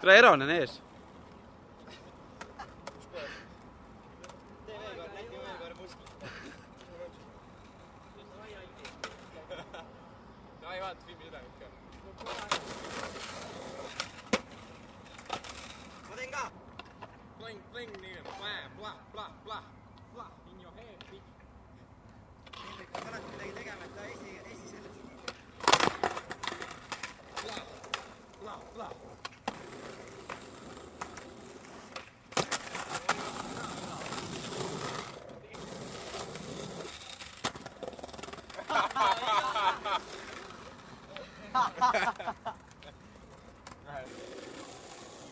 Tule Eron on ees. Tee veel kord, näiti veel kord musklit. Ai vaata filmi üle ikka. Ma teen ka! Pling, pling, nii. Blah, blah, blah, blah. In your head, bitch. Hendrik on alati midagi tegema, et ta esi sellest. Blah, blah, blah.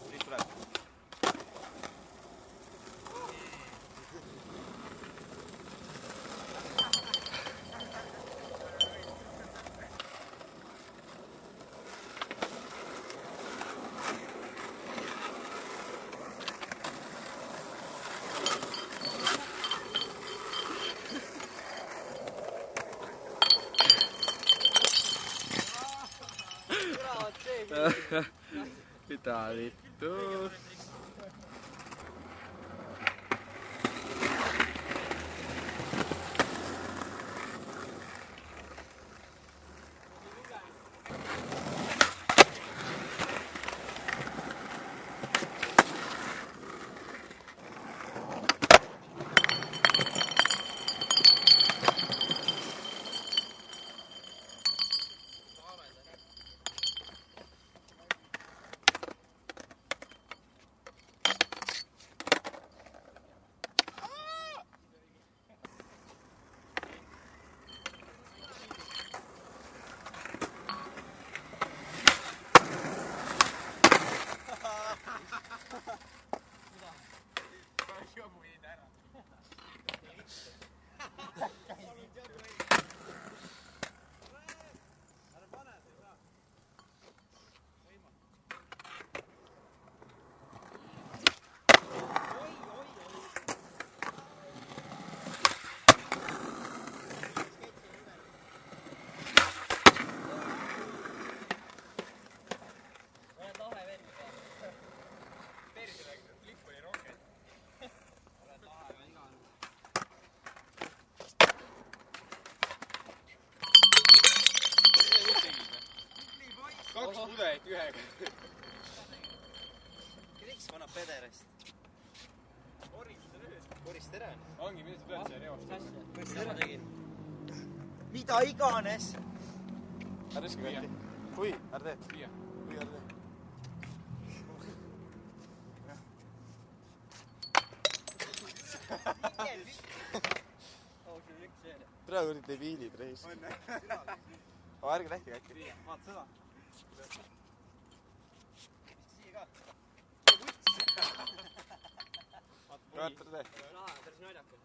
Siit tuleb. Mitä vittu? Kaks pudelit ühega. Kriks vanab pederast. Korist tere on. Ongi, mida sa pead siia reost? Korist tere tegin. Mida iganes! Ära iska viia. Kui, ära tee. Viia. Kui, ära tee. Praegu olid debiilid reis. Ärge lähtige äkki. Vaata seda. Siia ka. Vaata tee. Päris naljakas.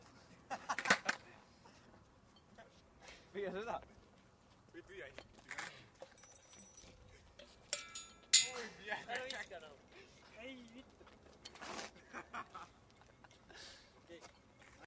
Viia seda. Võid viia isegi. Ära viska enam. Ei, mitte.